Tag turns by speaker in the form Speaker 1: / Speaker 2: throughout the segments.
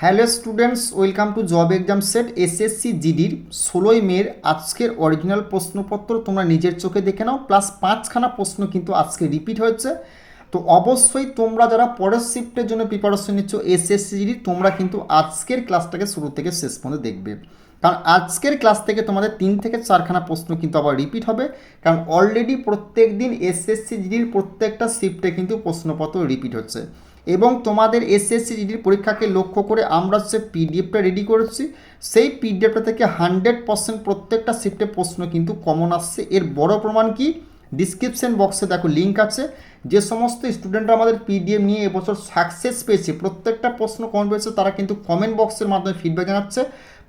Speaker 1: Hello students, welcome to job exam set SSC জিডির 16ই মের আজকের অরিজিনাল প্রশ্নপত্র তোমরা নিজের চোখে দেখে নাও। প্লাস 5খানা প্রশ্ন কিন্তু আজকে রিপিট হয়েছে। তো অবশ্যই তোমরা যারা পরের শিফটের জন্য প্রিপারেশন নিচ্ছ এসএসসি জিডির, তোমরা কিন্তু আজকের ক্লাসটাকে শুরু থেকে শেষ পর্যন্ত দেখবে, কারণ আজকের ক্লাস থেকে তোমাদের 3 থেকে 4খানা প্রশ্ন কিন্তু আবার রিপিট হবে। কারণ অলরেডি প্রত্যেক দিন এসএসসি জিডির প্রত্যেকটা শিফটে কিন্তু প্রশ্নপত্র রিপিট হচ্ছে এবং তোমাদের এসএসসি জিডির পরীক্ষাকে লক্ষ্য করে আমরা যে পিডিএফটা রেডি করেছি, সেই পিডিএফটা থেকে 100% প্রত্যেকটা শিফটে প্রশ্ন কিন্তু কমন আসছে। এর বড় প্রমাণ কি, ডিসক্রিপশন বক্সে দেখো লিঙ্ক আছে। যে সমস্ত স্টুডেন্টরা আমাদের পিডিএফ নিয়ে এবছর সাকসেস পেয়েছে, প্রত্যেকটা প্রশ্ন কমন পেয়েছে, তারা কিন্তু কমেন্ট বক্সের মাধ্যমে ফিডব্যাক জানাচ্ছে।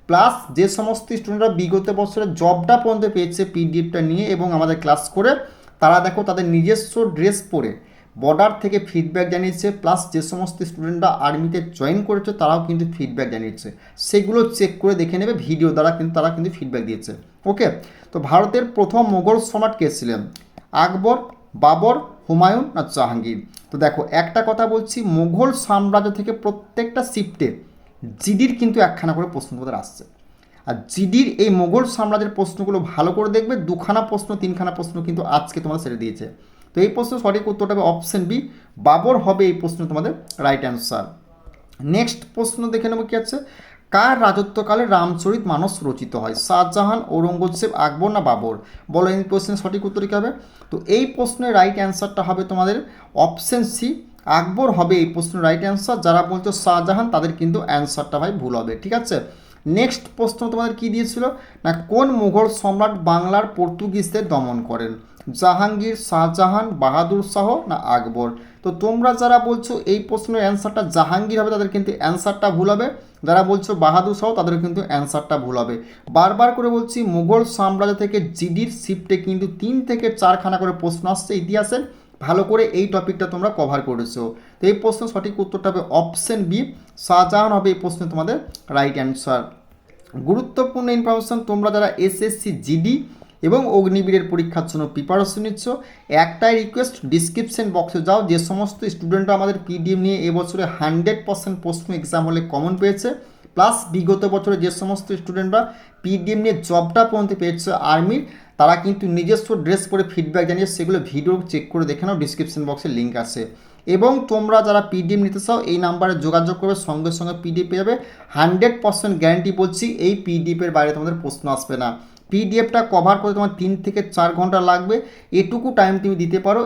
Speaker 1: প্লাস যে সমস্ত স্টুডেন্টরা বিগত বছরে জবটা পর্যন্ত পেয়েছে পিডিএফটা নিয়ে এবং আমাদের ক্লাস করে, তারা দেখো তাদের নিজস্ব ড্রেস পরে বর্ডার থেকে ফিডব্যাক জানিয়েছে। প্লাস যে সমস্ত স্টুডেন্টরা আর্মিতে জয়েন করেছে তারাও কিন্তু ফিডব্যাক জানিয়েছে, সেগুলো চেক করে দেখে নেবে, ভিডিও দ্বারা কিন্তু তারা কিন্তু ফিডব্যাক দিয়েছে। ওকে, তো ভারতের প্রথম মোগল সম্রাট কে ছিলেন? আকবর, বাবর, হুমায়ুন না জাহাঙ্গীর? তো দেখো একটা কথা বলছি, মুঘল সাম্রাজ্য থেকে প্রত্যেকটা শিফটে জিডির কিন্তু একখানা করে প্রশ্নপত্র আসছে। আর জিডির এই মোগল সাম্রাজ্যের প্রশ্নগুলো ভালো করে দেখবে, 2খানা প্রশ্ন 3খানা প্রশ্ন কিন্তু আজকে তোমাদের সেরে দিয়েছে। তো এই প্রশ্ন সঠিক উত্তরটা হবে অপশন বি, বাবর হবে এই প্রশ্ন তোমাদের রাইট অ্যান্সার। নেক্সট প্রশ্ন দেখে নেবো কি আছে, কার রাজত্বকালে রামচরিত মানস রচিত হয়? শাহজাহান, ঔরঙ্গজেব, আকবর না বাবর? বলো এই প্রশ্নের সঠিক উত্তর কী হবে? তো এই প্রশ্নের রাইট অ্যান্সারটা হবে তোমাদের অপশন সি, আকবর হবে এই প্রশ্নের রাইট অ্যান্সার। যারা বলছো শাহজাহান তাদের কিন্তু অ্যান্সারটা ভাই ভুল হবে, ঠিক আছে। নেক্সট প্রশ্ন তোমাদের কি দিয়েছিল না, কোন মুঘল সম্রাট বাংলার পর্তুগিজদের দমন করেন? জাহাঙ্গীর, শাহজাহান, বাহাদুর শাহ না আকবর? তো তোমরা যারা বলছো এই প্রশ্নের অ্যান্সারটা জাহাঙ্গীর হবে, তাদের কিন্তু অ্যান্সারটা ভুল হবে। যারা বলছো বাহাদুর শাহ তাদের কিন্তু অ্যান্সারটা ভুল হবে। বারবার করে বলছি, মুঘল সাম্রাজ্য থেকে জিডির শিফটে কিন্তু 3 থেকে 4খানা করে প্রশ্ন আসছে ইতিহাসের। ভালো করে এই টপিকটা তোমরা কভার করেছো। তো এই প্রশ্নের সঠিক উত্তরটা হবে অপশন বি, শাহজাহান হবে এই প্রশ্নে তোমাদের রাইট অ্যান্সার। গুরুত্বপূর্ণ ইনফরমেশন, তোমরা যারা এসএসসি জিডি এবং অগ্নিবীরের পরীক্ষার জন্য প্রিপারেশন নিচ্ছ, একটাই রিকোয়েস্ট, ডিসক্রিপশন বক্সে যাও। যে সমস্ত স্টুডেন্টরা আমাদের পিডিএফ নিয়ে এবছরে 100% প্রশ্ন এক্সাম হলে কমন পেয়েছে, প্লাস বিগত বছরে যে সমস্ত স্টুডেন্টরা পিডিএফ নিয়ে জবটা পর্যন্ত পেয়েছে আর্মির, তারা কিন্তু নিজস্ব ড্রেস পরে ফিডব্যাক জানিয়ে সেগুলো ভিডিও চেক করে দেখে নাও, ডিসক্রিপশন বক্সে লিঙ্ক আছে। এবং তোমরা যারা পিডিএফ নিতে চাও এই নাম্বারে যোগাযোগ করবে, সঙ্গে সঙ্গে পিডিএফ পেয়ে যাবে। 100% গ্যারান্টি বলছি, এই পিডিএফের বাইরে তোমাদের প্রশ্ন আসবে না। পিডিএফটা কভার করে তোমার 3 থেকে 4 ঘন্টা লাগবে, এটুকু টাইম তুমি দিতে পারো।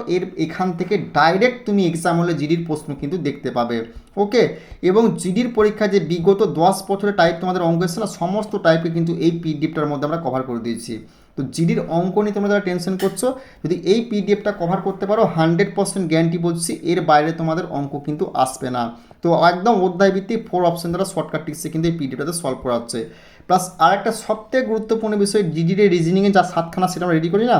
Speaker 1: এখান থেকে ডাইরেক্ট তুমি এক্সাম হলে জিডির প্রশ্ন কিন্তু দেখতে পাবে। ওকে, এবং জিডির পরীক্ষা যে বিগত 10 বছরের টাইপ তোমাদের অঙ্ক এসেছে না, সমস্ত টাইপে কিন্তু এই পিডিএফটার মধ্যে আমরা কভার করে দিয়েছি। তো জিডির অঙ্ক নিয়ে তোমরা যারা টেনশন করছো, যদি এই পিডিএফটা কভার করতে পারো 100% গ্যারান্টি বলছি, এর বাইরে তোমাদের অঙ্ক কিন্তু আসবে না। তো একদম অধ্যায় ভিত্তিক 4 অপশন দ্বারা শর্টকাট টিক্সে কিন্তু এই পিডিএফটাতে সলভ করা হচ্ছে। প্লাস আরেকটা সবথেকে গুরুত্বপূর্ণ বিষয়, জিডির রিজনিংয়ে যা 7খানা সেট আমরা রেডি করি না,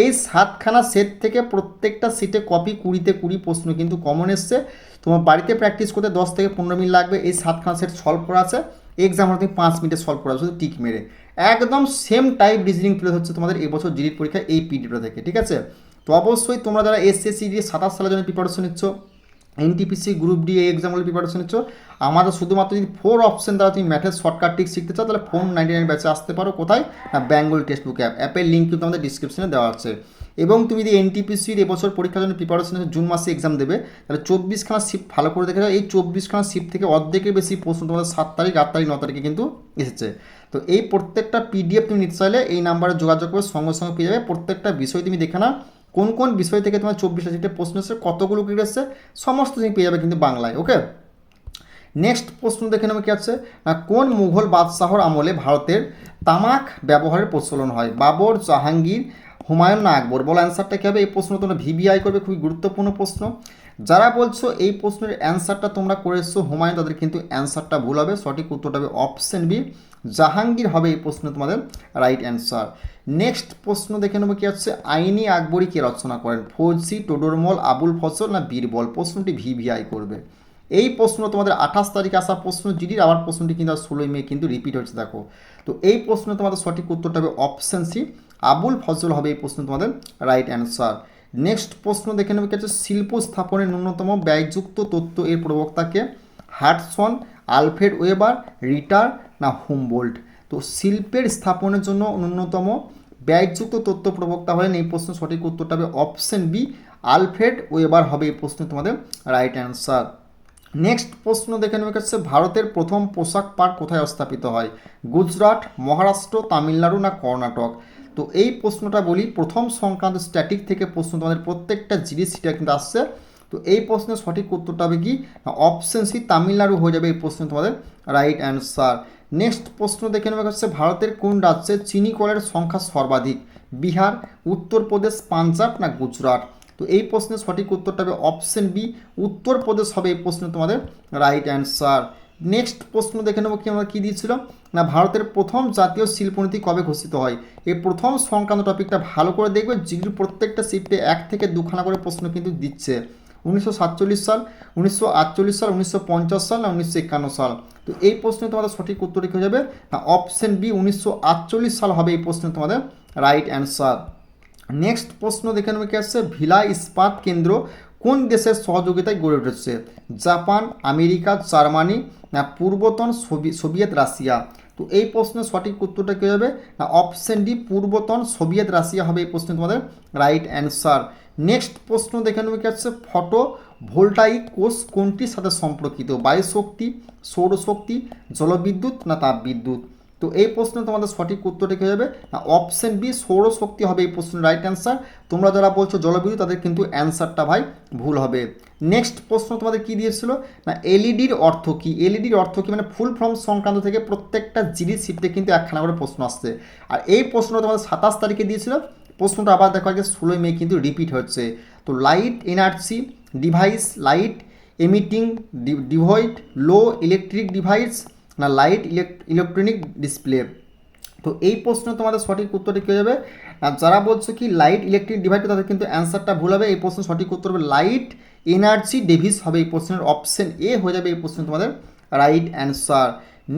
Speaker 1: এই 7খানা সেট থেকে প্রত্যেকটা সিটে কপি 20-তে 20 প্রশ্ন কিন্তু কমন এসছে। তোমার বাড়িতে প্র্যাকটিস করতে 10 থেকে 15 মিনিট লাগবে। এই 7খানা সেট সলভ করা আছে, এক্সাম হলে তুমি 5 মিনিটে সলভ করা, শুধু টিক মেরে। একদম সেম টাইপ রিজনিং তুলে হচ্ছে তোমাদের এবছর জিডির পরীক্ষা এই পিডিএফটা থেকে, ঠিক আছে। তো অবশ্যই তোমরা যারা এসএসসি দিয়ে 27 সালের জন্য প্রিপারেশন নিচ্ছ, এনটিপিসি গ্রুপ ডি এই এক্সামগুলো প্রিপারেশন নিচ্ছ, আমাদের শুধুমাত্র যদি 4 অপশন দ্বারা তুমি ম্যাথের শর্টকাট টিক শিখতে চাও, তাহলে ফোন 99 ব্যাচে আসতে পারো। কোথায় না, বেঙ্গল টেক্সট বুক অ্যাপের লিঙ্ক কিন্তু আমাদের ডিসক্রিপশনে দেওয়া আছে। এবং তুমি যদি এনটিপিসির এবছর পরীক্ষার জন্য প্রিপারেশন জুন মাসে এক্সাম দেবে, তাহলে 24খানা শিফট ভালো করে দেখে যাও। এই 24খানা শিফট থেকে অর্ধেকের বেশি প্রশ্ন তোমাদের 7 তারিখ, 8 তারিখ, 9 তারিখে কিন্তু এসেছে। তো এই প্রত্যেকটা পিডিএফ তুমি নিতে চাইলে এই নাম্বারে যোগাযোগ করে সঙ্গে সঙ্গে পেয়ে যাবে। প্রত্যেকটা বিষয় তুমি দেখে না, কোন কোন বিষয় থেকে তোমার 24টা সিটে প্রশ্ন এসেছে, কতগুলো ক্রিকেট এসেছে, সমস্ত তুমি পেয়ে যাবে কিন্তু বাংলায়। ওকে, নেক্সট প্রশ্ন দেখে নেবে কি আছে না, কোন মুঘল বাদশাহর আমলে ভারতের তামাক ব্যবহারের প্রচলন হয়? বাবর, জাহাঙ্গীর, হুমায়ুন না আকবর? বলো অ্যান্সারটা কী হবে? এই প্রশ্ন তোমরা ভিভিআই করবে, খুবই গুরুত্বপূর্ণ প্রশ্ন। যারা বলছো এই প্রশ্নের অ্যান্সারটা তোমরা করে এসছো হুমায়ুন, তাদের কিন্তু অ্যান্সারটা ভুল হবে। সঠিক উত্তরটা হবে অপশন বি, জাহাঙ্গীর হবে এই প্রশ্নে তোমাদের রাইট অ্যান্সার। নেক্সট প্রশ্ন দেখে নেবো কি আছে, আইনি আকবরী কে রচনা করেন? ফৌজি, টোডরমল, আবুল ফজল না বীরবল? প্রশ্নটি ভিভিআই করবে। এই প্রশ্ন তোমাদের 28 তারিখে আসা প্রশ্ন জিডির, আবার প্রশ্নটি কিন্তু 16 মে কিন্তু রিপিট হচ্ছে দেখো। তো এই প্রশ্ন তোমাদের সঠিক উত্তরটা হবে অপশন সি, আবুল ফজল হবে এই প্রশ্ন তোমাদের রাইট অ্যান্সার। নেক্সট প্রশ্ন দেখে নেবে কি আছে, শিল্প স্থাপনের ন্যূনতম ব্যয়যুক্ত তত্ত্ব এর প্রবক্তাকে? হাডসন, আলফ্রেড ওয়েবার, রিটার না হুমবোল্ট। তো শিল্পের স্থাপনের জন্য ন্যূনতম ব্যয়যুক্ত তথ্য প্রবক্তা হলেন, এই প্রশ্নের সঠিক উত্তরটা হবে অপশন বি, আলফ্রেড ওয়েবার হবে এই প্রশ্নে তোমাদের রাইট অ্যান্সার। নেক্সট প্রশ্ন দেখে নেওয়া হচ্ছে ভারতের প্রথম পোশাক পার্ক কোথায় স্থাপিত হয়? গুজরাট, মহারাষ্ট্র, তামিলনাড়ু না কর্ণাটক? তো এই প্রশ্নটা বলি, প্রথম সংক্রান্ত স্ট্যাটিক থেকে প্রশ্ন তোমাদের প্রত্যেকটা জিনিস সেটা কিন্তু আসছে। তো এই প্রশ্নের সঠিক উত্তরটা হবে কি? অপশন সি, তামিলনাড়ু হয়ে যাবে এই প্রশ্ন তোমাদের রাইট অ্যান্সার। নেক্সট প্রশ্ন দেখে নেওয়া হচ্ছে ভারতের কোন রাজ্যে চিনি কলের সংখ্যা সর্বাধিক? বিহার, উত্তরপ্রদেশ, পাঞ্জাব না গুজরাট? তো এই প্রশ্নের সঠিক উত্তরটা হবে অপশন বি, উত্তরপ্রদেশ হবে এই প্রশ্ন তোমাদের রাইট অ্যান্সার। নেক্সট প্রশ্ন দেখে নেবো কি আমরা কী দিয়েছিল না, ভারতের প্রথম জাতীয় শিল্পনীতি কবে ঘোষিত হয়? এই প্রথম সংক্রান্ত টপিকটা ভালো করে দেখবে, জিডির প্রত্যেকটা শিফটে 1 থেকে 2খানা করে প্রশ্ন কিন্তু দিচ্ছে। 1947 সাল, 1948 সাল, 1950 সাল না 1951 সাল? তো এই প্রশ্নে তোমাদের সঠিক উত্তর কী হয়ে যাবে না, অপশন বি, 1948 সাল হবে এই প্রশ্নে তোমাদের রাইট অ্যান্সার। নেক্সট প্রশ্ন দেখে নেবে কি আসছে, ভিলাই ইস্পাত কেন্দ্র কোন দেশের সহযোগিতায় গড়ে উঠেছে? জাপান, আমেরিকা, জার্মানি না পূর্বতন সোভিয়েত রাশিয়া? তো এই প্রশ্নের সঠিক উত্তরটা কী হবে না, অপশন ডি, পূর্বতন সোভিয়েত রাশিয়া হবে এই প্রশ্নে তোমাদের রাইট অ্যান্সার। নেক্সট প্রশ্ন দেখে নেবে কি আছে, ফটো ভোল্টাইক কোষ কোনটির সাথে সম্পর্কিত? বায়ুশক্তি, সৌরশক্তি, জলবিদ্যুৎ না তাপবিদ্যুৎ? তো এই প্রশ্নে তোমাদের সঠিক উত্তরটা কী হবে না, অপশন বি, সৌরশক্তি হবে এই প্রশ্নের রাইট অ্যান্সার। তোমরা যারা বলছো জলবিদ্যুৎ তাদের কিন্তু অ্যান্সারটা ভাই ভুল হবে। নেক্সট প্রশ্ন তোমাদের কী দিয়েছিল না, এলইডির অর্থ কী? এলইডির অর্থ কী মানে ফুল ফর্ম সংক্রান্ত থেকে প্রত্যেকটা জিনিস শিফটে কিন্তু একখানা করে প্রশ্ন আসছে। আর এই প্রশ্নটা তোমাদের 27 তারিখে দিয়েছিল, প্রশ্নটা আবার দেখা যায় 16 মে কিন্তু রিপিট হচ্ছে। তো light energy device, light emitting device, low electric device না লাইট ইলেকট্রনিক ডিসপ্লে? তো এই প্রশ্ন তোমাদের সঠিক উত্তরটি কী যাবে, আর যারা বলছো কি লাইট ইলেকট্রিক ডিভাইস তাদের কিন্তু অ্যান্সারটা ভুল হবে। এই প্রশ্নের সঠিক উত্তর হবে লাইট এনার্জি ডিভাইস হবে এই প্রশ্নের অপশন এ হয়ে যাবে এই প্রশ্ন তোমাদের রাইট অ্যান্সার।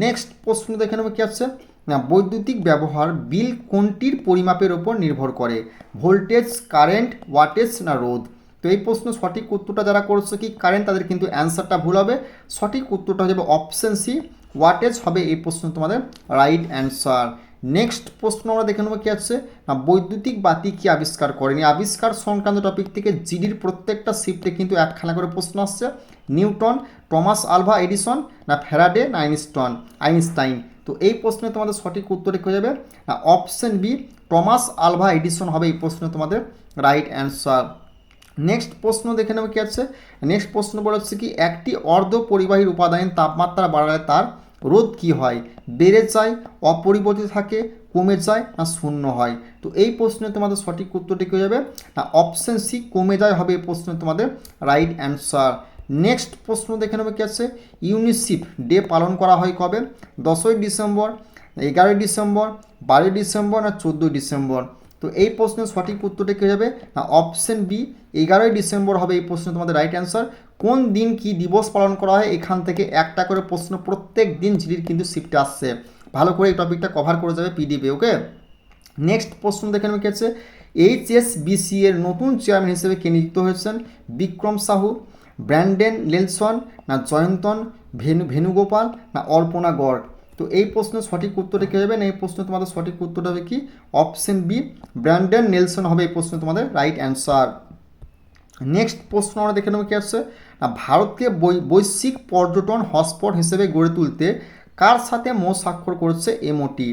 Speaker 1: নেক্সট প্রশ্ন দেখে নেবো কী আছে না, বৈদ্যুতিক ব্যবহার বিল কোনটির পরিমাপের ওপর নির্ভর করে? ভোল্টেজ, কারেন্ট, ওয়াটেজ না রোধ? তো এই প্রশ্ন সঠিক উত্তরটা যারা করছে কি কারেন্ট তাদের কিন্তু অ্যান্সারটা ভুল হবে। সঠিক উত্তরটা হয়ে যাবে অপশন সি, ওয়াটেজ হবে এই প্রশ্ন তোমাদের রাইট অ্যান্সার। নেক্সট প্রশ্ন আমরা দেখে নেবো কী আছে না, বৈদ্যুতিক বাতি কি আবিষ্কার করেনি? আবিষ্কার সংক্রান্ত টপিক থেকে জিডির প্রত্যেকটা শিফটে কিন্তু একখানা করে প্রশ্ন আসছে। নিউটন, টমাস আলভা এডিসন না ফ্যারাডে না আইনস্টাইন? তো এই প্রশ্নে তোমাদের সঠিক উত্তরে কী যাবে না, option B, Thomas Alva Edison হবে এই প্রশ্নে তোমাদের রাইট অ্যান্সার। নেক্সট প্রশ্ন দেখে নেবো কী আছে, নেক্সট প্রশ্ন বলা হচ্ছে কি একটি অর্ধ পরিবাহীর উপাদানের তাপমাত্রা বাড়ালে তার রোধ কী হয়? বেড়ে যায়, অপরিবর্তিত থাকে, কমে যায় না শূন্য হয়? তো এই প্রশ্নে তোমাদের সঠিক উত্তরটি কী যাবে না, অপশন সি, কমে যায় হবে এই প্রশ্নে তোমাদের রাইট অ্যান্সার। নেক্সট প্রশ্ন দেখে নেবে কী আছে, ইউনিসেফ ডে পালন করা হয় কবে? 10ই ডিসেম্বর, 11ই ডিসেম্বর, 12ই ডিসেম্বর না 14ই ডিসেম্বর? তো এই প্রশ্নের সঠিক উত্তরটা কী যাবে না, অপশন বি, 11ই ডিসেম্বর হবে এই প্রশ্নে তোমাদের রাইট অ্যান্সার। কোন দিন কি দিবস পালন করা হয় এখান থেকে একটা করে প্রশ্ন প্রত্যেক দিন জিডির কিন্তু শিফটে আসছে, ভালো করে এই টপিকটা কভার করে যাবে পিডিএফে। ওকে, নেক্সট প্রশ্ন দেখে নেবে কি আছে, এইচএসবিসি এর নতুন চেয়ারম্যান হিসেবে কে নিযুক্ত হয়েছেন? বিক্রম সাহু, ব্র্যান্ডেন নেলসন না জয়ন্তন ভেনুগোপাল না অল্পনা গড়? তো এই প্রশ্নের সঠিক উত্তরটা কী হবে না, এই প্রশ্নে তোমাদের সঠিক উত্তরটা হবে কি, অপশন বি, ব্র্যান্ডেন নেলসন হবে এই প্রশ্নে তোমাদের রাইট অ্যান্সার। নেক্সট প্রশ্ন আমরা দেখে নেব কি আসছে না, ভারতকে বৈশ্বিক পর্যটন হটস্পট হিসেবে গড়ে তুলতে কার সাথে স্বাক্ষর করেছে MOT?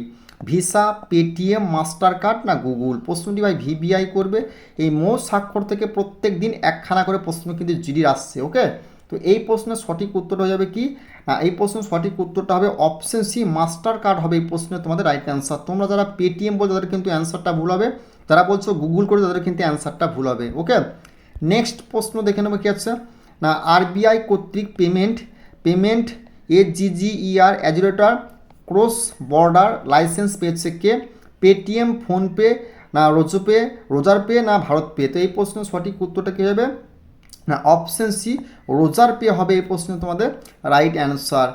Speaker 1: Visa, Paytm, master card না গুগল? প্রশ্নটি ভাই ভিবিআই করবে। এই স্বাক্ষর থেকে প্রত্যেক দিন একখানা করে প্রশ্ন কিন্তু জিডির আসছে। ওকে, তো এই প্রশ্নের সঠিক উত্তরটা হয়ে যাবে কি না, এই প্রশ্নের সঠিক উত্তরটা হবে অপশন সি, মাস্টার কার্ড হবে এই প্রশ্নে তোমাদের রাইট অ্যান্সার। তোমরা যারা পেটিএম বলছো তাদের কিন্তু অ্যান্সারটা ভুল হবে, যারা বলছো গুগল করে তাদের কিন্তু অ্যান্সারটা ভুল হবে। ওকে, নেক্সট প্রশ্ন দেখে নেবো কি আছে না, আরবিআই কর্তৃক পেমেন্ট এজিজিইআর অ্যাজুরেটর ক্রস বর্ডার লাইসেন্স পেয়েছে কে? পেটিএম, ফোনপে না রোজার পে না ভারত পে? তো এই প্রশ্নের সঠিক উত্তরটা কী হবে না, অপশন সি, রোজার পে হবে এই প্রশ্ন তোমাদের রাইট অ্যান্সার।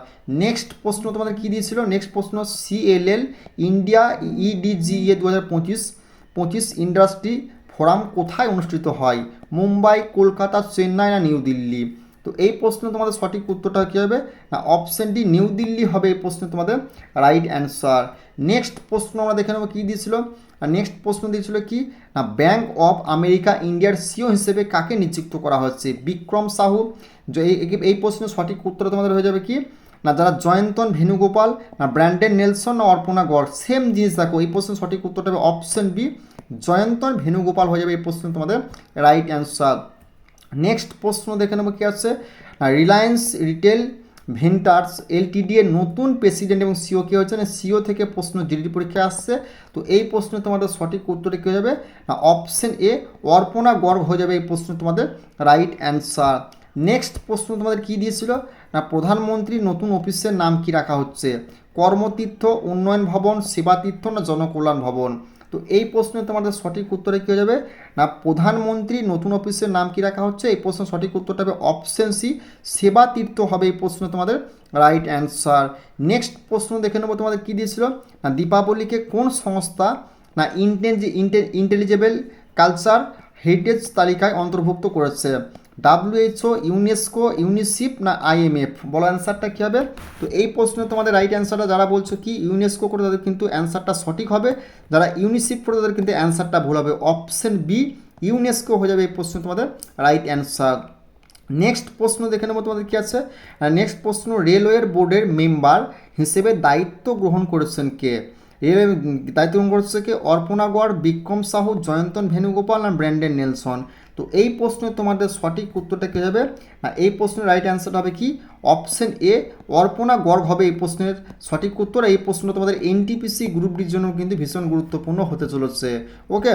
Speaker 1: নেক্সট প্রশ্ন তোমাদের কী দিয়েছিল, নেক্সট প্রশ্ন সিএলএল ইন্ডিয়া ইডিজিএ 2025 ইন্ডাস্ট্রি ফোরাম কোথায় অনুষ্ঠিত হয়? মুম্বাই, কলকাতা, চেন্নাই না নিউ দিল্লি? তো তো এই প্রশ্ন তোমাদের সঠিক উত্তরটা কী হবে না অপশন ডি নিউ দিল্লি হবে এই প্রশ্ন তোমাদের রাইট অ্যান্সার। নেক্সট প্রশ্ন আমরা দেখে নেবো কী দিয়েছিল, আর নেক্সট প্রশ্ন দিয়েছিল কি না ব্যাঙ্ক অফ আমেরিকা ইন্ডিয়ার সিও হিসেবে কাকে নিযুক্ত করা হচ্ছে, বিক্রম সাহু। এই প্রশ্নের সঠিক উত্তর তোমাদের হয়ে যাবে কি না যারা জয়ন্তন ভেনুগোপাল, না ব্র্যান্ডন নেলসন, না অর্পণা গড়। সেম জিনিস দেখো, এই প্রশ্নের সঠিক উত্তরটা হবে অপশন বি জয়ন্তন ভেনুগোপাল হয়ে যাবে এই প্রশ্ন তোমাদের রাইট অ্যান্সার। নেক্সট প্রশ্ন দেখে নেবো কী আছে, রিলায়েন্স রিটেল ভেন্টার্স এলটিডি এর নতুন প্রেসিডেন্ট এবং সিও কে হচ্ছে না সিও থেকে প্রশ্ন জিডি পরীক্ষা আসছে। তো এই প্রশ্ন তোমাদের সঠিক উত্তরটা কী হয়ে যাবে না অপশন এ অর্পণা গর্গ হয়ে যাবে এই প্রশ্ন তোমাদের রাইট অ্যান্সার। নেক্সট প্রশ্ন তোমাদের কী দিয়েছিল না প্রধানমন্ত্রীর নতুন অফিসের নাম কি রাখা হচ্ছে, কর্মতীর্থ, উন্নয়ন ভবন, সেবাতীর্থ, না জনকল্যাণ ভবন। তো এই প্রশ্নে তোমাদের সঠিক উত্তরে কী হয়ে যাবে না প্রধানমন্ত্রী নতুন অফিসের নাম কি রাখা হচ্ছে, এই প্রশ্নের সঠিক উত্তরটা হবে অপশন সি সেবাতীর্থ হবে এই প্রশ্ন তোমাদের রাইট অ্যান্সার। নেক্সট প্রশ্ন দেখে নেবো তোমাদের কী দিয়েছিল না দীপাবলিকে কোন সংস্থা না ইন্টেলিজেবল কালচার হেরিটেজ তালিকায় অন্তর্ভুক্ত করেছে, WHO, ইউনেস্কো, ইউনিসেফ, না IMF। বলো অ্যান্সারটা কী হবে। তো এই প্রশ্নে তোমাদের রাইট অ্যান্সারটা যারা বলছো কি ইউনেস্কো করে তাদের কিন্তু অ্যান্সারটা সঠিক হবে, যারা ইউনিসেফ করে তাদের কিন্তু অ্যান্সারটা ভুল হবে, অপশন বি ইউনেস্কো হয়ে যাবে এই প্রশ্ন তোমাদের রাইট অ্যান্সার। নেক্সট প্রশ্ন দেখে নেবো তোমাদের কী আছে, নেক্সট প্রশ্ন রেলওয়ের বোর্ডের মেম্বার হিসেবে দায়িত্ব গ্রহণ করেছেন কে, রেলওয়ে দায়িত্ব গ্রহণ করেছে কে অর্পণা গড়, বিক্রম সাহু, জয়ন্তন ভেনুগোপাল, না ব্র্যান্ডন নেলসন। তো এই প্রশ্নে তোমাদের সঠিক উত্তরটা কী হবে না এই প্রশ্নের রাইট অ্যান্সার হবে কি অপশন এ অর্পণা গর্গ হবে এই প্রশ্নের সঠিক উত্তর। এই প্রশ্ন তোমাদের এনটিপিসি গ্রুপ ডির জন্য কিন্তু ভীষণ গুরুত্বপূর্ণ হতে চলেছে। ওকে,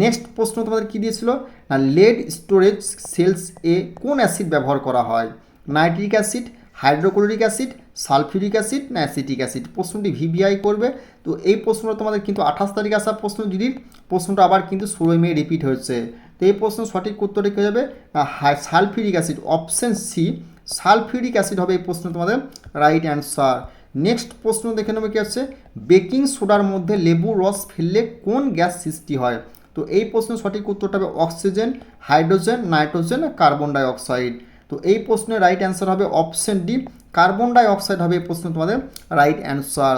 Speaker 1: নেক্সট প্রশ্ন তোমাদের কী দিয়েছিল না লেড স্টোরেজ সেলস এ কোন অ্যাসিড ব্যবহার করা হয়, nitric acid, hydrochloric acid, sulphuric acid, না অ্যাসিটিক অ্যাসিড। প্রশ্নটি ভিভিআই করবে। তো এই প্রশ্নটা তোমাদের কিন্তু 28 তারিখ আসা প্রশ্ন জিডির প্রশ্নটা আবার কিন্তু 16 মে রিপিট হয়েছে। তো এই প্রশ্ন সঠিক উত্তরটা কী যাবে sulphuric acid, option C sulphuric acid হবে এই প্রশ্ন তোমাদের রাইট অ্যান্সার। নেক্সট প্রশ্ন দেখে নেবে কি আছে বেকিং সোডার মধ্যে লেবুর রস ফেললে কোন গ্যাস সৃষ্টি হয়। তো এই প্রশ্নের সঠিক উত্তরটা হবে oxygen, hydrogen, nitrogen, carbon die oxide. তো এই প্রশ্নের রাইট অ্যান্সার হবে option D carbon die oxide হবে এই প্রশ্ন তোমাদের রাইট অ্যান্সার।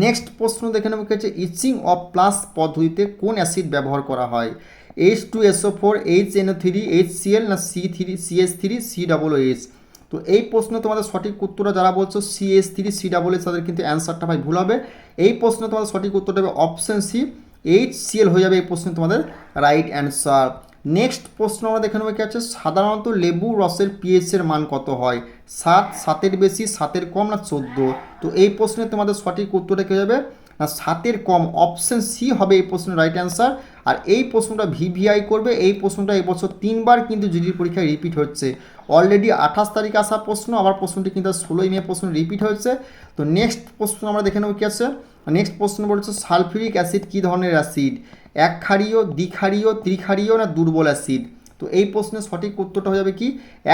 Speaker 1: নেক্সট প্রশ্ন দেখে নেব কি হচ্ছে ইচিং অফ প্লাস পদ্ধতিতে কোন অ্যাসিড ব্যবহার করা হয়, H2SO4, HNO3, HCl, না CH3, COOH। তো এই প্রশ্ন তোমাদের সঠিক উত্তরটা যারা বলছো CH3 COOH তাদের কিন্তু অ্যান্সারটা ভাই ভুল হবে। এই প্রশ্ন তোমাদের সঠিক উত্তরটা হবে অপশন সি HCl হয়ে যাবে এই প্রশ্ন তোমাদের রাইট অ্যান্সার। নেক্সট প্রশ্ন আমরা দেখে নেবো কি আছে সাধারণত লেবু রসের পিএইচের মান কত হয়, 7, 7-এর বেশি, 7-এর কম, না 14। তো এই প্রশ্নে তোমাদের সঠিক উত্তরটা কী যাবে না 7-এর কম, অপশন সি হবে এই প্রশ্নের রাইট অ্যান্সার। আর এই প্রশ্নটা ভিভিআই করবে। এই প্রশ্নটা এবছর 3বার কিন্তু জিডির পরীক্ষায় রিপিট হচ্ছে। অলরেডি 28 তারিখ আসা প্রশ্ন, আবার প্রশ্নটি কিন্তু 16 মে প্রশ্ন রিপিট হয়েছে। তো নেক্সট প্রশ্ন আমরা দেখে নেব কী আছে নেক্সট প্রশ্ন বলছে সালফিউরিক অ্যাসিড কী ধরনের অ্যাসিড, একক্ষারীয়, দ্বিক্ষারীয়, ত্রিক্ষারীয়, না দুর্বল অ্যাসিড। তো এই প্রশ্নের সঠিক উত্তরটা হয়ে যাবে কি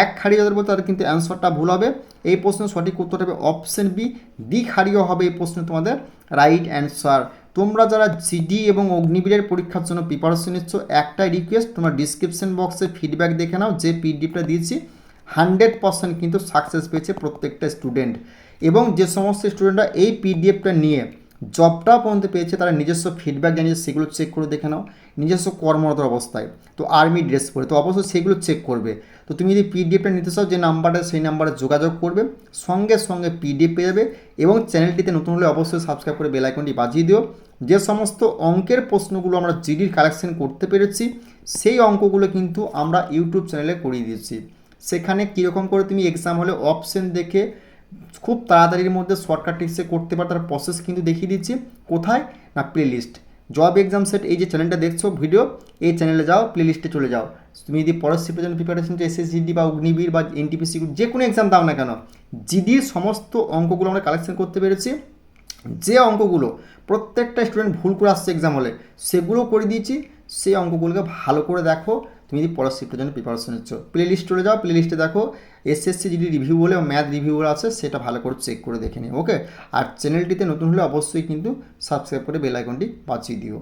Speaker 1: একক্ষারীয় যাদের বলতে তাদের কিন্তু অ্যান্সারটা ভুল হবে। এই প্রশ্নের সঠিক উত্তরটা হবে অপশন বি দ্বিক্ষারীয় হবে এই প্রশ্নে তোমাদের রাইট অ্যান্সার। তোমরা যারা জিডি এবং অগ্নিবীরের পরীক্ষার জন্য প্রিপারেশন নিচ্ছ একটাই রিকোয়েস্ট তোমরা ডিসক্রিপশন বক্সে ফিডব্যাক দেখে নাও, যে পিডিএফটা দিয়েছি 100% কিন্তু সাকসেস পেয়েছে প্রত্যেকটা স্টুডেন্ট। এবং যে সমস্ত স্টুডেন্টরা এই পিডিএফটা নিয়ে জবটা পর্যন্ত পেয়েছে তারা নিজস্ব ফিডব্যাক জানিয়েছে, সেগুলো চেক করে দেখে নাও নিজস্ব কর্মরত অবস্থায়, তো আর্মি ড্রেস পরে, তো অবশ্যই সেগুলো চেক করবে। তো তুমি যদি পিডিএফটা নিতে চাও যে নাম্বারটা সেই নাম্বারে যোগাযোগ করবে, সঙ্গে সঙ্গে পিডিএফ পেয়ে যাবে। এবং চ্যানেলটিতে নতুন হলে অবশ্যই সাবস্ক্রাইব করে বেল আইকনটি বাজিয়ে দিও। যে সমস্ত অঙ্কের প্রশ্নগুলো আমরা জিডির কালেকশন করতে পেরেছি সেই অঙ্কগুলো কিন্তু আমরা ইউটিউব চ্যানেলে করিয়ে দিয়েছি। সেখানে কীরকম করে তুমি এক্সাম হলে অপশন দেখে খুব তাড়াতাড়ির মধ্যে শর্টকাট টিপসে করতে পারো তার প্রসেস কিন্তু দেখিয়ে দিচ্ছি। কোথায় না প্লেলিস্ট জব এক্সাম সেট, এই যে চ্যানেলটা দেখছো ভিডিও, এই চ্যানেলে যাও, প্লেলিস্টে চলে যাও। তুমি যদি পরের শিফটের জন্য প্রিপারেশন এসএসজিডি বা অগ্নিবীর বা এনটিপিসি যে কোনো এক্সাম দাও না কেন, জিডির সমস্ত অঙ্কগুলো আমরা কালেকশন করতে পেরেছি। যে অঙ্কগুলো প্রত্যেকটা স্টুডেন্ট ভুল করে আসছে এক্সাম হলে সেগুলো করে দিয়েছি। সেই অঙ্কগুলোকে ভালো করে দেখো তুমি যদি পরের শিফটের জন্য প্রিপারেশন নিচ্ছ। প্লেলিস্ট চলে যাও, প্লেলিস্টে দেখো এসএসসি জিডি রিভিউ বলে ম্যাথ রিভিউ বলে আছে, সেটা ভালো করে চেক করে দেখে নিও। ওকে, আর চ্যানেলটিতে নতুন হলে অবশ্যই কিন্তু সাবস্ক্রাইব করে বেল আইকনটি বাজিয়ে দিও।